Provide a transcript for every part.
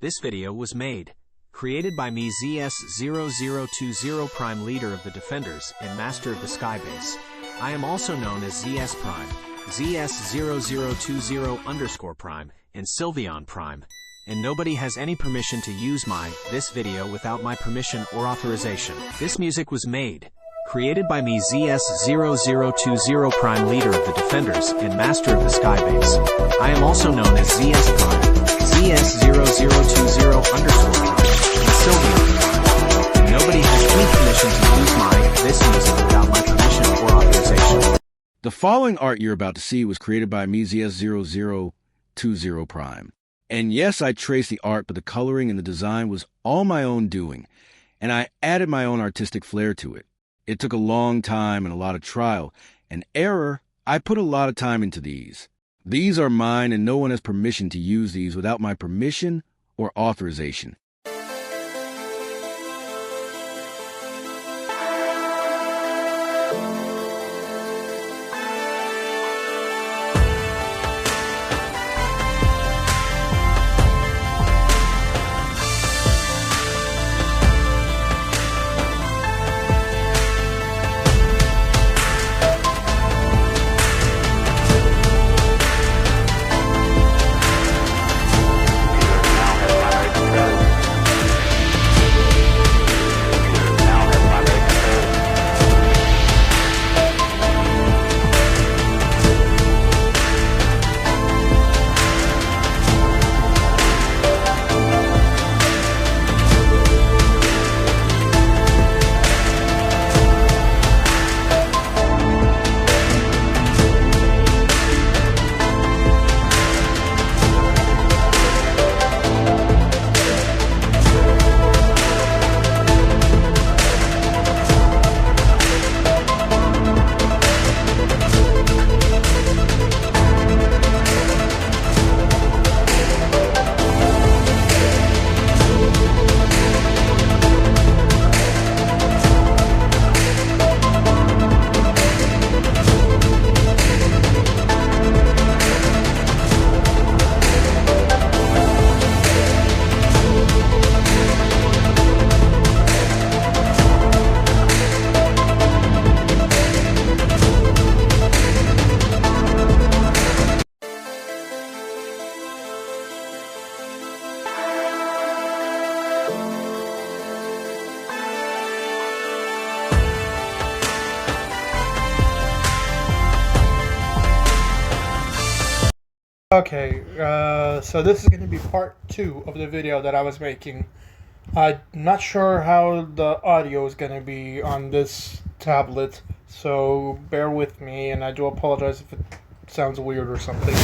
This video was made, created by me ZS0020 Prime, leader of the Defenders and master of the Skybase. I am also known as ZS Prime, ZS0020 Prime, and Sylveon Prime, and nobody has any permission to use this video without my permission or authorization. This music was made, created by me ZS0020 Prime, leader of the Defenders and master of the Skybase. I am also known as ZS Prime, ZS0020 Prime, and Sylveon Prime. And nobody has any permission to use this music without my permission or authorization. The following art you're about to see was created by me ZS0020 Prime. And yes, I traced the art, but the coloring and the design was all my own doing, and I added my own artistic flair to it. It took a long time and a lot of trial and error. I put a lot of time into these. These are mine, and no one has permission to use these without my permission or authorization. Okay, so this is going to be part 2 of the video that I was making. I'm not sure how the audio is going to be on this tablet, so bear with me, and I do apologize if it sounds weird or something.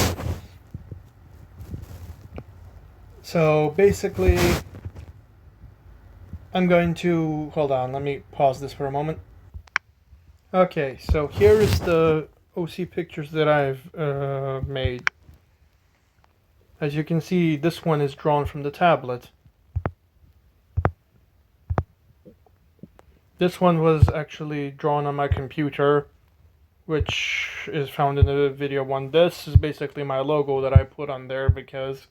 So basically, I'm going to... hold on, let me pause this for a moment. Okay, so here is the OC pictures that I've made. As you can see, this one is drawn from the tablet. This one was actually drawn on my computer, which is found in the video one. This is basically my logo that I put on there because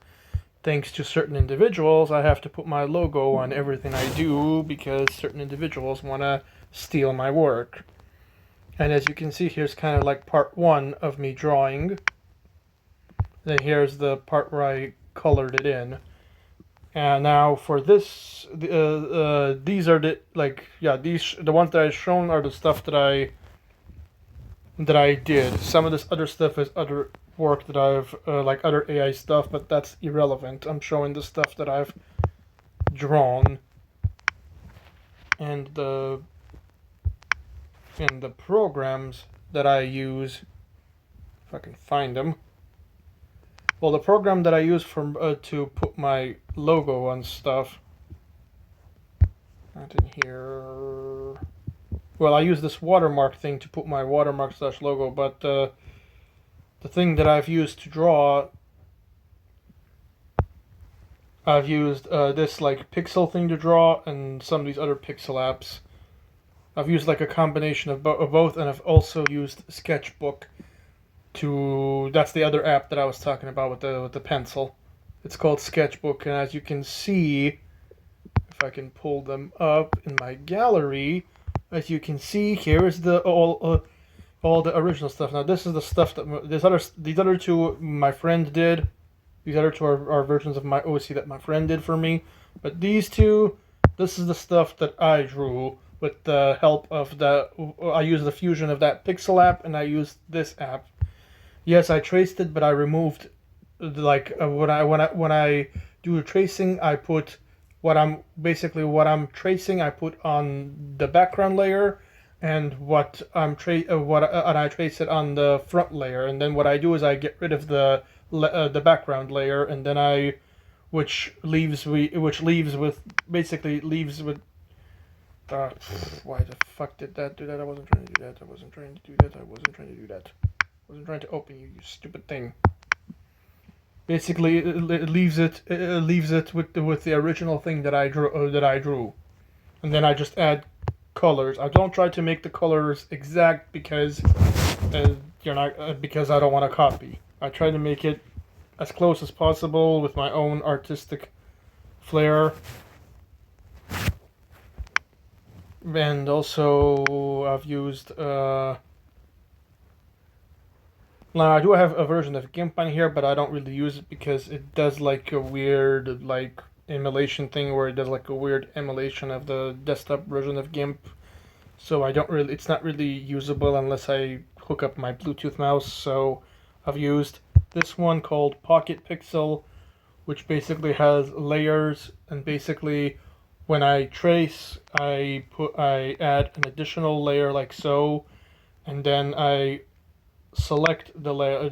thanks to certain individuals, I have to put my logo on everything I do because certain individuals want to steal my work. And as you can see, here's kind of like part 1 of me drawing. Then here's the part where I colored it in. And now for this, these are the the ones that I've shown are the stuff that I did. Some of this other stuff is other work that I've like other AI stuff, but that's irrelevant. I'm showing the stuff that I've drawn and the programs that I use, if I can find them. Well, the program that I use for to put my logo on stuff, not in here. Well, I use this watermark thing to put my watermark / logo, but the thing that I've used to draw, I've used this like pixel thing to draw, and some of these other pixel apps. I've used like a combination of both, and I've also used Sketchbook to... that's the other app that I was talking about with the pencil. It's called Sketchbook, and as you can see, if I can pull them up in my gallery, as you can see, here is the all the original stuff. Now this is the stuff that these other two my friend did. These other two are versions of my OC that my friend did for me. But these two, this is the stuff that I drew with the help of I used the fusion of that Pixel app, and I used this app. Yes, I traced it, but I removed when I do tracing, I put what I'm tracing, I put on the background layer, and and I trace it on the front layer. And then what I do is I get rid of the background layer, and then which leaves with why the fuck did that do that? I wasn't trying to do that. I wasn't trying to do that. I wasn't trying to do that. I wasn't trying to open you stupid thing. Basically, it leaves it with the original thing that I drew, and then I just add colors. I don't try to make the colors exact because because I don't want to copy. I try to make it as close as possible with my own artistic flair. And also, I've used now I do have a version of GIMP on here, but I don't really use it because it does like a weird emulation thing where it does like a weird emulation of the desktop version of GIMP. So it's not really usable unless I hook up my Bluetooth mouse. So I've used this one called Pocket Pixel, which basically has layers, and basically when I trace, I add an additional layer like so, and then I select the layer,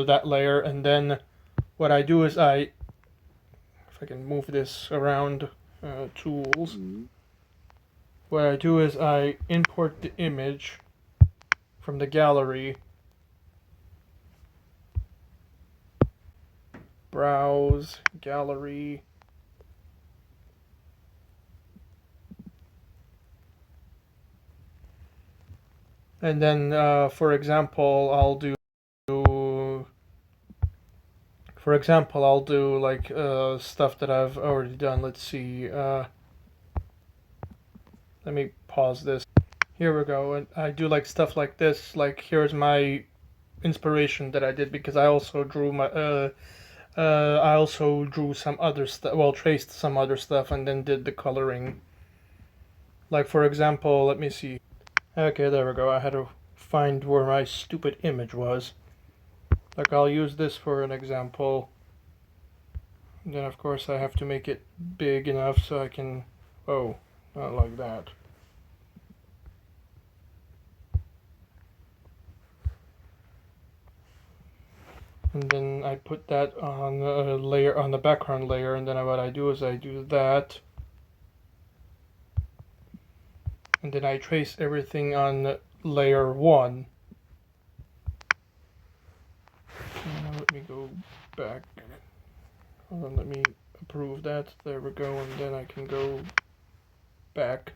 that layer, and then what I do is if I can move this around, tools. What I do is I import the image from the gallery, browse gallery, and then for example I'll do like stuff that I've already done. Let's see, let me pause this. Here we go. And I do like stuff like this. Like here's my inspiration that I did, because I also drew some other stuff. Well, traced some other stuff and then did the coloring. Like for example, let me see. Okay, there we go. I had to find where my stupid image was. Like I'll use this for an example. And then of course I have to make it big enough so I can. Oh, not like that. And then I put that on a layer, on the background layer, and then what I do is I do that. And then I trace everything on layer 1. Let me go back. Hold on, let me approve that. There we go, and then I can go back.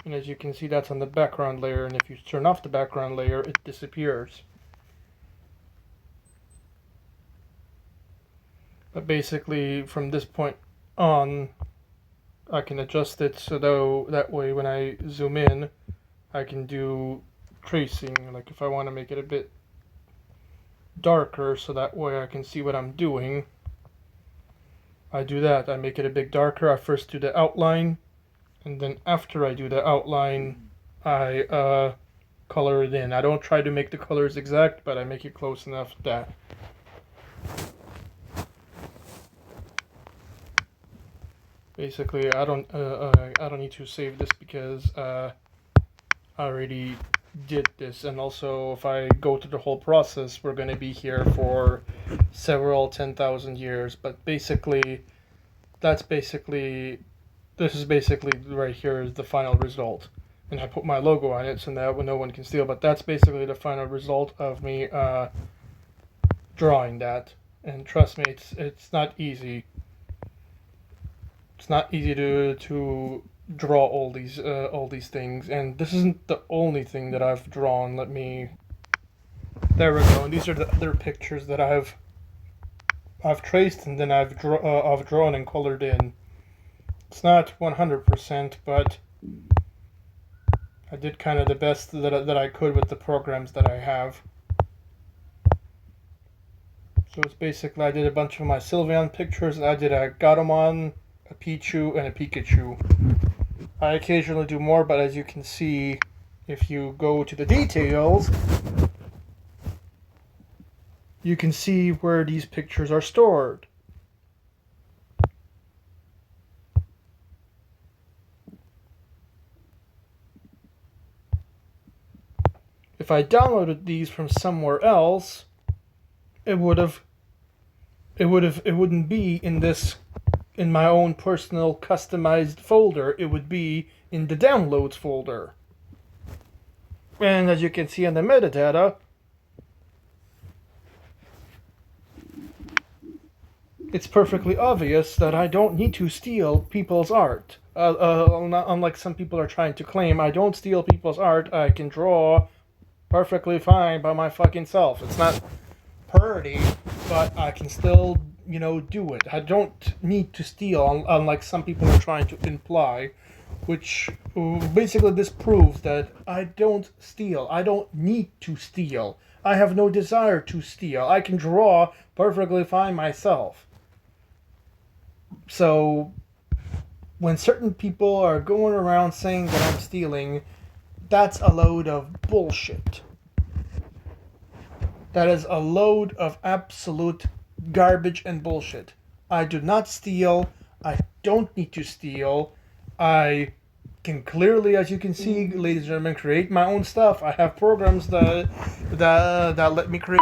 And as you can see, that's on the background layer, and if you turn off the background layer, it disappears. But basically, from this point on, I can adjust it so that way when I zoom in, I can do tracing. Like if I want to make it a bit darker so that way I can see what I'm doing, I do that. I make it a bit darker. I first do the outline, and then after I do the outline, I color it in. I don't try to make the colors exact, but I make it close enough that. Basically, I don't need to save this because I already did this, and also if I go through the whole process, we're going to be here for several 10,000 years. But basically, this is basically right here is the final result, and I put my logo on it so that no one can steal. But that's basically the final result of me drawing that. And trust me, it's not easy. It's not easy to draw all these things, and this isn't the only thing that I've drawn. There we go. And these are the other pictures that I've I've traced and then I've drawn and colored in. It's not 100%, but I did kind of the best that I could with the programs that I have. So it's basically, I did a bunch of my Sylveon pictures. I did a Gatomon, a Pichu, and a Pikachu. I occasionally do more, but as you can see, if you go to the details, you can see where these pictures are stored. If I downloaded these from somewhere else, it wouldn't be in my own personal customized folder. It would be in the downloads folder. And as you can see in the metadata, it's perfectly obvious that I don't need to steal people's art. Unlike some people are trying to claim, I don't steal people's art. I can draw perfectly fine by my fucking self. It's not pretty, but I can still, do it. I don't need to steal, unlike some people are trying to imply, which basically this proves that I don't steal. I don't need to steal. I have no desire to steal. I can draw perfectly fine myself. So, when certain people are going around saying that I'm stealing, that's a load of bullshit. That is a load of absolute garbage and bullshit. I do not steal. I don't need to steal. I can clearly, as you can see, ladies and gentlemen, create my own stuff. I have programs that let me create.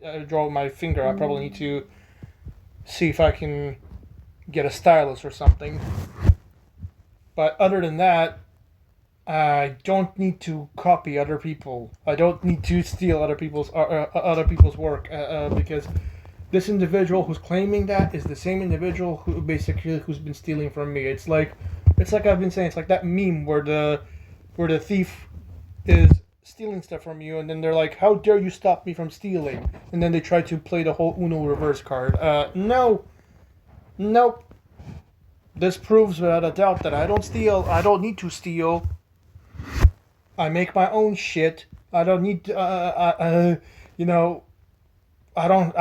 I draw with my finger. I probably need to see if I can get a stylus or something. But other than that, I don't need to copy other people. I don't need to steal other people's work because this individual who's claiming that is the same individual who's been stealing from me. It's like I've been saying. It's like that meme where the thief is stealing stuff from you, and then they're like, "How dare you stop me from stealing?" And then they try to play the whole Uno reverse card. No, nope. This proves without a doubt that I don't steal. I don't need to steal. I make my own shit. I don't need to, I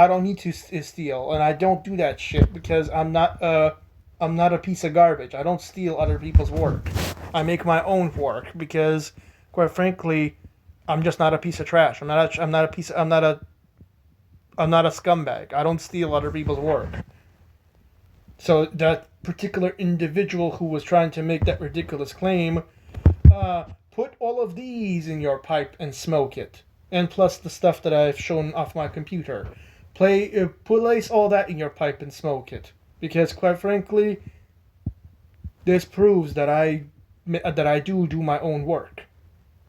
don't need to steal, and I don't do that shit because I'm not a piece of garbage. I don't steal other people's work. I make my own work because, quite frankly, I'm just not a piece of trash. I'm not a scumbag. I don't steal other people's work. So that particular individual who was trying to make that ridiculous claim, put all of these in your pipe and smoke it. And plus the stuff that I've shown off my computer. Place all that in your pipe and smoke it. Because quite frankly, this proves that I do my own work.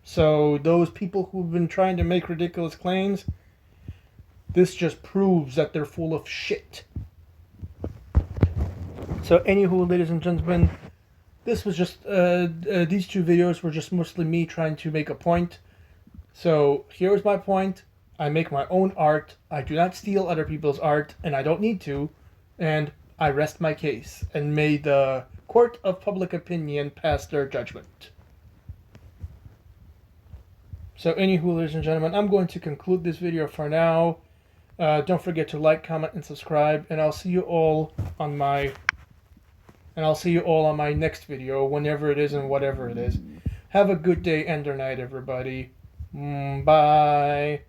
So those people who've been trying to make ridiculous claims, this just proves that they're full of shit. So anywho, ladies and gentlemen, this was just, these two videos were just mostly me trying to make a point. So here's my point. I make my own art. I do not steal other people's art, and I don't need to. And I rest my case, and may the court of public opinion pass their judgment. So anywho, ladies and gentlemen, I'm going to conclude this video for now. Don't forget to like, comment, and subscribe, and I'll see you all on my next video, whenever it is and whatever it is. Have a good day and or night, everybody. Bye.